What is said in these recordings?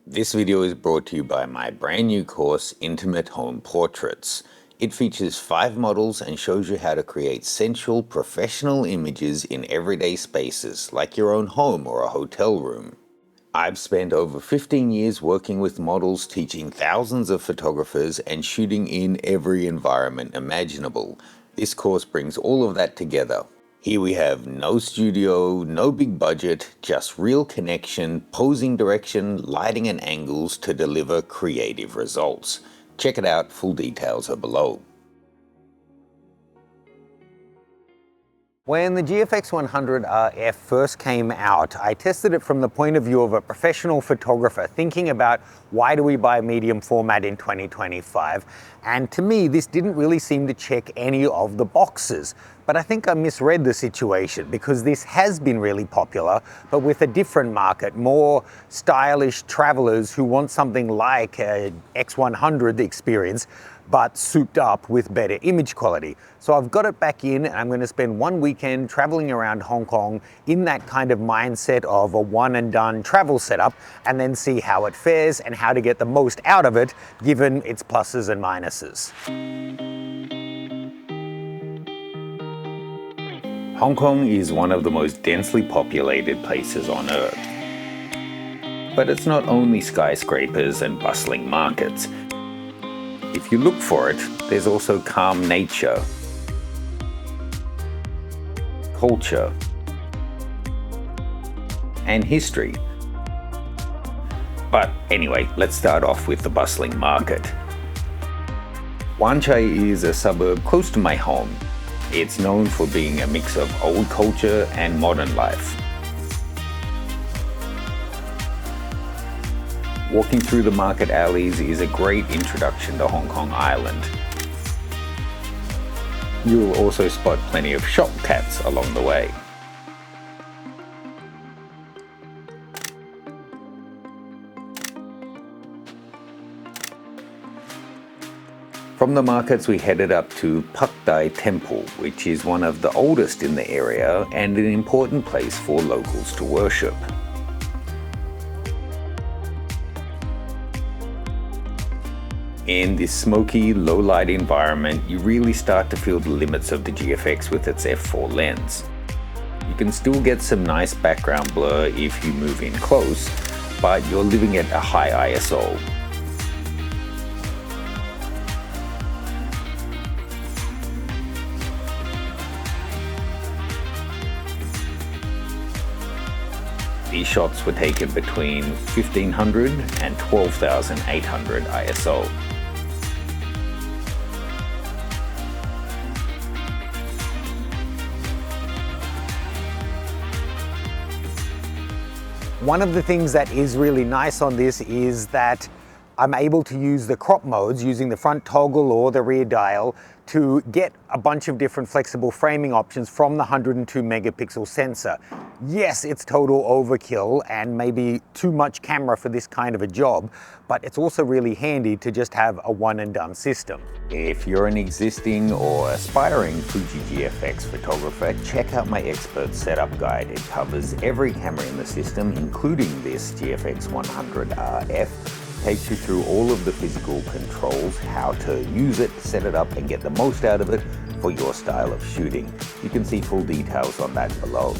This video is brought to you by my brand new course, Intimate Home Portraits. It features 5 models and shows you how to create sensual, professional images in everyday spaces, like your own home or a hotel room. I've spent over 15 years working with models, teaching thousands of photographers and shooting in every environment imaginable. This course brings all of that together. Here we have no studio, no big budget, just real connection, posing direction, lighting and angles to deliver creative results. Check it out, full details are below. When the GFX100 RF first came out, I tested it from the point of view of a professional photographer, thinking about why do we buy medium format in 2025? And to me, this didn't really seem to check any of the boxes. But I think I misread the situation because this has been really popular, but with a different market, more stylish travelers who want something like a X100 experience, but souped up with better image quality. So I've got it back in and I'm going to spend one weekend traveling around Hong Kong in that kind of mindset of a one and done travel setup, and then see how it fares and how to get the most out of it given its pluses and minuses. Hong Kong is one of the most densely populated places on Earth. But it's not only skyscrapers and bustling markets. If you look for it, there's also calm nature, culture, and history. But anyway, let's start off with the bustling market. Wanchai is a suburb close to my home. It's known for being a mix of old culture and modern life. Walking through the market alleys is a great introduction to Hong Kong Island. You will also spot plenty of shop cats along the way. From the markets we headed up to Pak Dai Temple, which is one of the oldest in the area and an important place for locals to worship. In this smoky, low-light environment, you really start to feel the limits of the GFX with its f4 lens. You can still get some nice background blur if you move in close, but you're living at a high ISO. These shots were taken between 1500 and 12,800 ISO. One of the things that is really nice on this is that I'm able to use the crop modes using the front toggle or the rear dial to get a bunch of different flexible framing options from the 102 megapixel sensor. Yes, it's total overkill and maybe too much camera for this kind of a job, but it's also really handy to just have a one and done system. If you're an existing or aspiring Fuji GFX photographer, check out my expert setup guide. It covers every camera in the system, including this GFX100 RF. Takes you through all of the physical controls, how to use it, set it up and get the most out of it for your style of shooting. You can see full details on that below.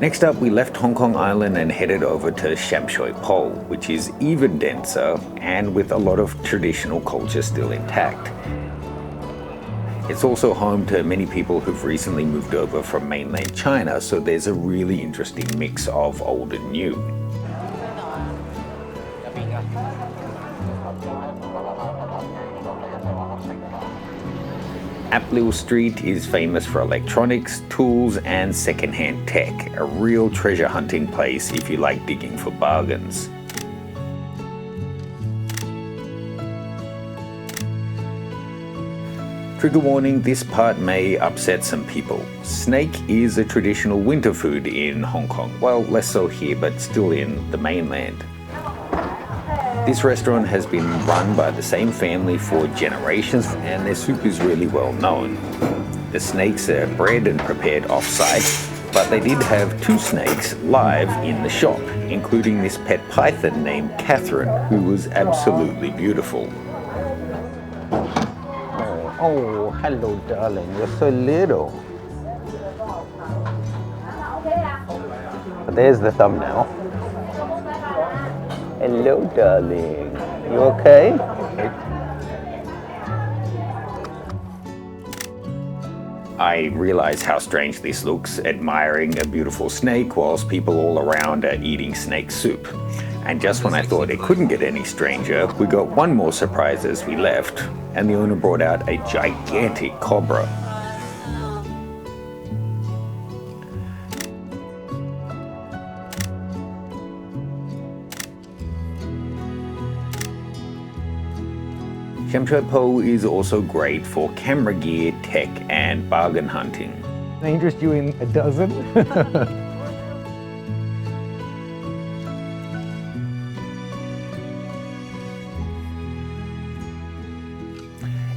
Next up, we left Hong Kong Island and headed over to Sham Shui Po, which is even denser and with a lot of traditional culture still intact. It's also home to many people who've recently moved over from mainland China, so there's a really interesting mix of old and new. Aplil Street is famous for electronics, tools and second-hand tech, a real treasure hunting place if you like digging for bargains. Trigger warning, this part may upset some people. Snake is a traditional winter food in Hong Kong. Well, less so here, but still in the mainland. This restaurant has been run by the same family for generations, and their soup is really well known. The snakes are bred and prepared off-site, But they did have 2 snakes live in the shop, including this pet python named Catherine, who was absolutely beautiful. Oh, hello darling, you're so little. But there's the thumbnail. Hello darling, you okay? I realize how strange this looks, admiring a beautiful snake whilst people all around are eating snake soup. And just when I thought it couldn't get any stranger, we got one more surprise as we left, and the owner brought out a gigantic cobra. Sham Shui Po is also great for camera gear, tech, and bargain hunting. Can I interest you in a dozen?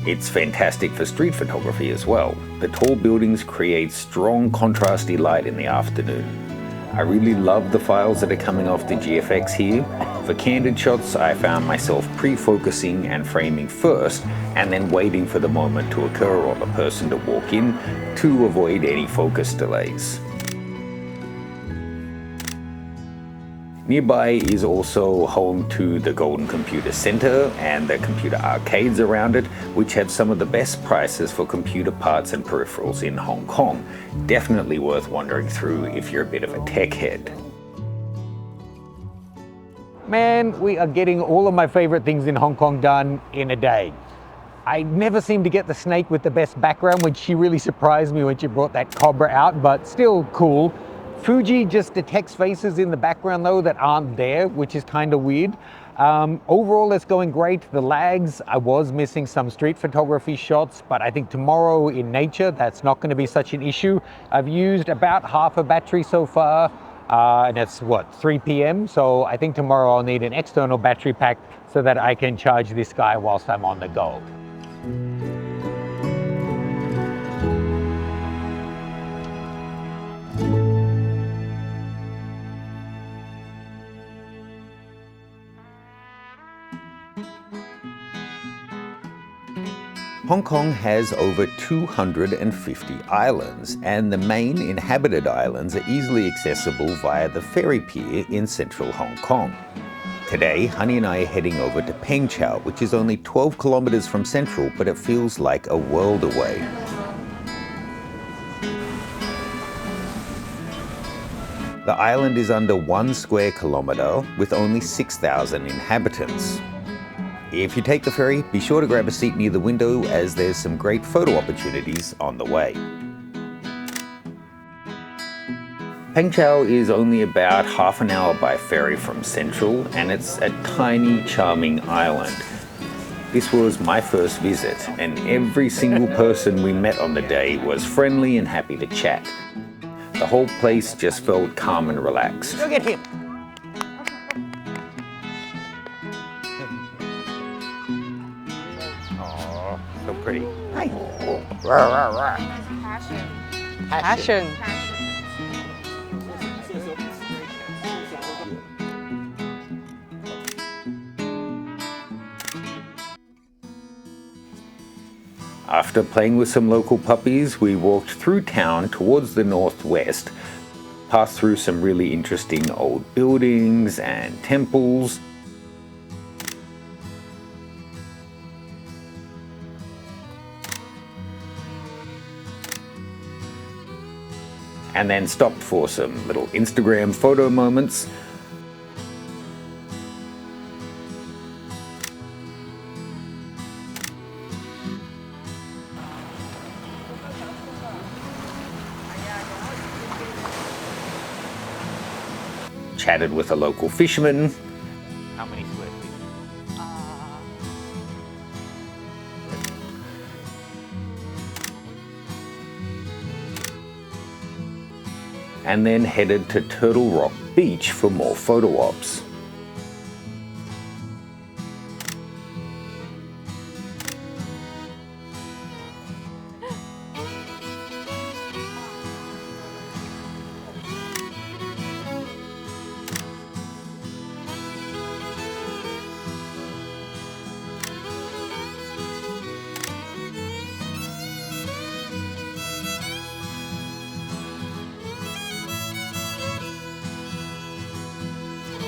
It's fantastic for street photography as well. The tall buildings create strong contrasty light in the afternoon. I really love the files that are coming off the GFX here. For candid shots, I found myself pre-focusing and framing first, and then waiting for the moment to occur or the person to walk in to avoid any focus delays. Nearby is also home to the Golden Computer Center and the computer arcades around it, which have some of the best prices for computer parts and peripherals in Hong Kong. Definitely worth wandering through if you're a bit of a tech head. Man, we are getting all of my favorite things in Hong Kong done in a day. I never seem to get the snake with the best background, which she really surprised me when she brought that cobra out, but still cool. Fuji just detects faces in the background though that aren't there, which is kind of weird. Overall, it's going great. The lags, I was missing some street photography shots, but I think tomorrow in nature, that's not going to be such an issue. I've used about half a battery so far, and it's what, 3 p.m. So I think tomorrow I'll need an external battery pack so that I can charge this guy whilst I'm on the go. Hong Kong has over 250 islands, and the main inhabited islands are easily accessible via the ferry pier in central Hong Kong. Today, Honey and I are heading over to Peng Chau, which is only 12 kilometers from central, but it feels like a world away. The island is under 1 square kilometer with only 6,000 inhabitants. If you take the ferry, be sure to grab a seat near the window as there's some great photo opportunities on the way. Peng Chau is only about half an hour by ferry from Central, and it's a tiny, charming island. This was my first visit, and every single person we met on the day was friendly and happy to chat. The whole place just felt calm and relaxed. Look at him! So pretty. Hi. Passion. After playing with some local puppies, we walked through town towards the northwest, passed through some really interesting old buildings and temples. And then stopped for some little Instagram photo moments. Chatted with a local fisherman. How many square feet? And then headed to Turtle Rock Beach for more photo ops.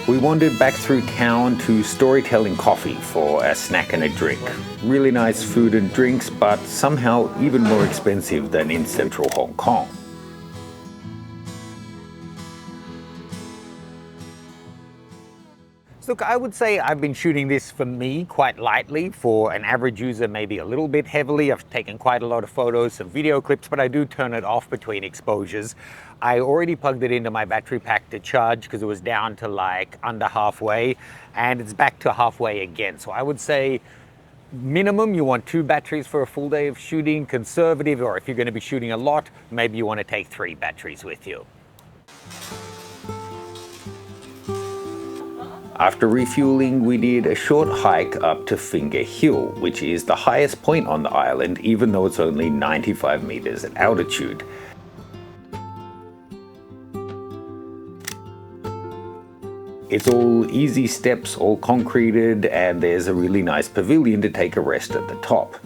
We wandered back through town to Storytelling Coffee for a snack and a drink. Really nice food and drinks, but somehow even more expensive than in central Hong Kong. Look, I would say I've been shooting this for me quite lightly. For an average user, maybe a little bit heavily. I've taken quite a lot of photos, some video clips, but I do turn it off between exposures. I already plugged it into my battery pack to charge because it was down to like under halfway, and it's back to halfway again. So I would say minimum you want 2 batteries for a full day of shooting. Conservative, or if you're going to be shooting a lot, maybe you want to take 3 batteries with you. After refueling, we did a short hike up to Finger Hill, which is the highest point on the island, even though it's only 95 meters at altitude. It's all easy steps, all concreted, and there's a really nice pavilion to take a rest at the top.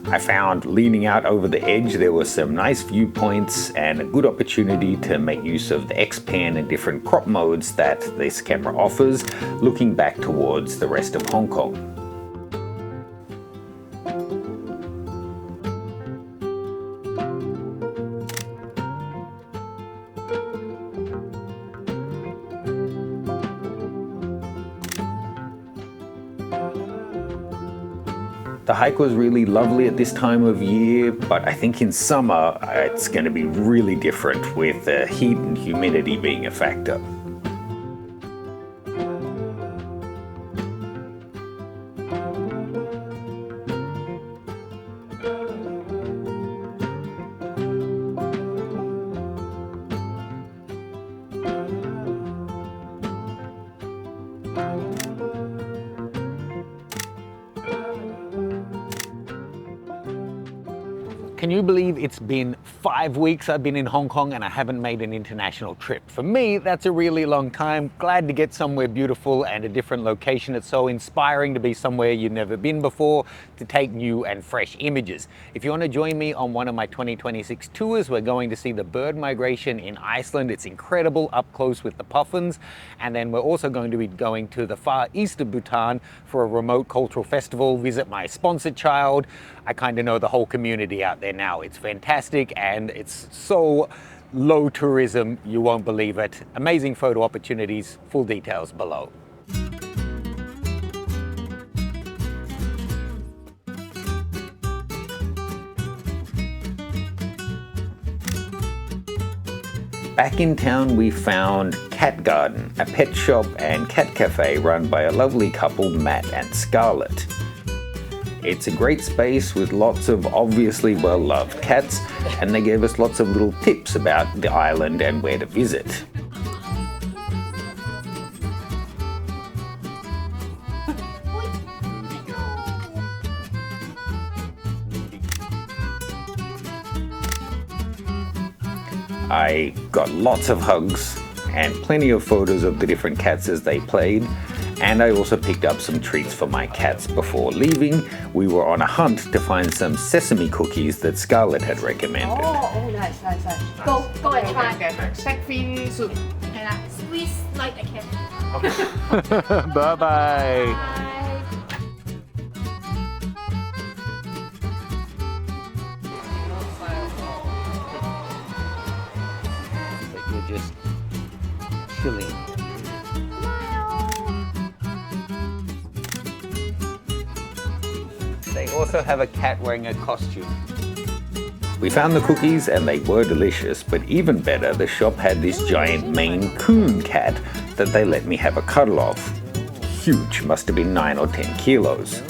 I found leaning out over the edge there were some nice viewpoints and a good opportunity to make use of the X-Pan and different crop modes that this camera offers, looking back towards the rest of Hong Kong. The hike was really lovely at this time of year, but I think in summer it's going to be really different with the heat and humidity being a factor. Can you believe it's been 5 weeks I've been in Hong Kong and I haven't made an international trip? For me, that's a really long time. Glad to get somewhere beautiful and a different location. It's so inspiring to be somewhere you've never been before, to take new and fresh images. If you want to join me on one of my 2026 tours, we're going to see the bird migration in Iceland. It's incredible up close with the puffins. And then we're also going to be going to the far east of Bhutan for a remote cultural festival, visit my sponsored child. I kind of know the whole community out there now. It's fantastic and it's so low tourism, you won't believe it. Amazing photo opportunities, full details below. Back in town we found Cat Garden, a pet shop and cat cafe run by a lovely couple, Matt and Scarlett. It's a great space with lots of obviously well-loved cats, and they gave us lots of little tips about the island and where to visit. I got lots of hugs and plenty of photos of the different cats as they played. And I also picked up some treats for my cats before leaving. We were on a hunt to find some sesame cookies that Scarlett had recommended. Oh, nice. Go and try. Shark fin soup. Squeeze like a cat. Bye-bye. Bye. You're just chilling. They also have a cat wearing a costume. We found the cookies and they were delicious, but even better, the shop had this giant Maine Coon cat that they let me have a cuddle of. Huge, must have been 9 or 10 kilos.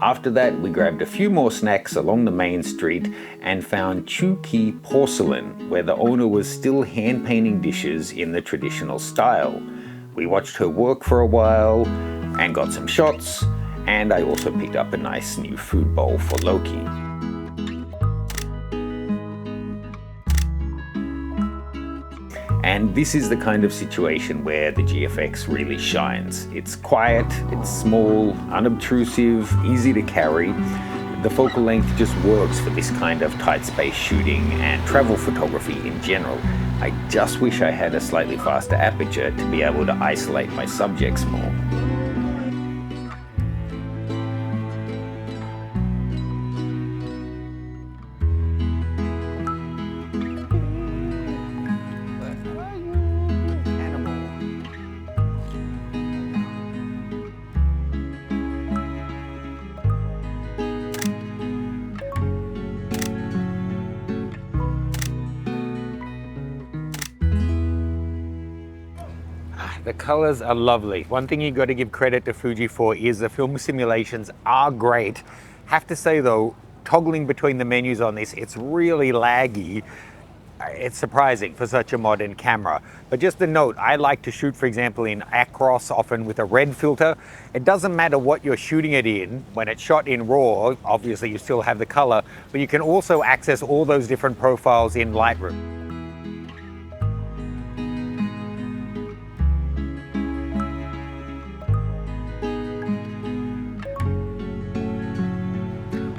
After that, we grabbed a few more snacks along the main street and found Chu Ki Porcelain, where the owner was still hand-painting dishes in the traditional style. We watched her work for a while and got some shots, and I also picked up a nice new food bowl for Loki. And this is the kind of situation where the GFX really shines. It's quiet, it's small, unobtrusive, easy to carry. The focal length just works for this kind of tight space shooting and travel photography in general. I just wish I had a slightly faster aperture to be able to isolate my subjects more. The colors are lovely. One thing you got to give credit to Fuji for is the film simulations are great. Have to say though, toggling between the menus on this, it's really laggy. It's surprising for such a modern camera. But just a note, I like to shoot, for example, in acros, often with a red filter. It doesn't matter what you're shooting it in. When it's shot in RAW, obviously you still have the color, but you can also access all those different profiles in Lightroom.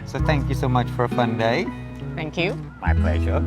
So thank you so much for a fun day. Thank you. My pleasure.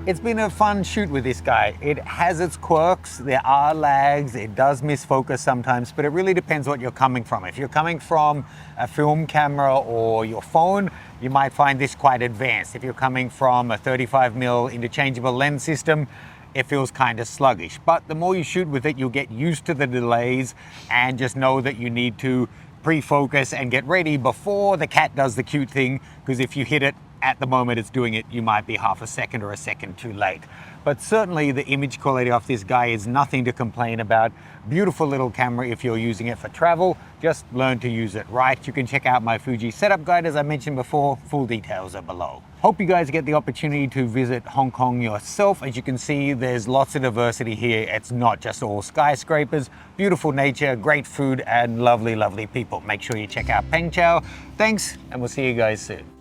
It's been a fun shoot with this guy. It has its quirks, there are lags, it does miss focus sometimes, but it really depends what you're coming from. If you're coming from a film camera or your phone, you might find this quite advanced. If you're coming from a 35mm interchangeable lens system, it feels kind of sluggish. But the more you shoot with it, you'll get used to the delays and just know that you need to pre-focus and get ready before the cat does the cute thing, because if you hit it at the moment it's doing it, you might be half a second or a second too late. But certainly the image quality of this guy is nothing to complain about. Beautiful little camera if you're using it for travel. Just learn to use it right. You can check out my Fuji setup guide as I mentioned before. Full details are below. Hope you guys get the opportunity to visit Hong Kong yourself. As you can see, there's lots of diversity here. It's not just all skyscrapers. Beautiful nature, great food, and lovely, lovely people. Make sure you check out Peng Chau. Thanks, and we'll see you guys soon.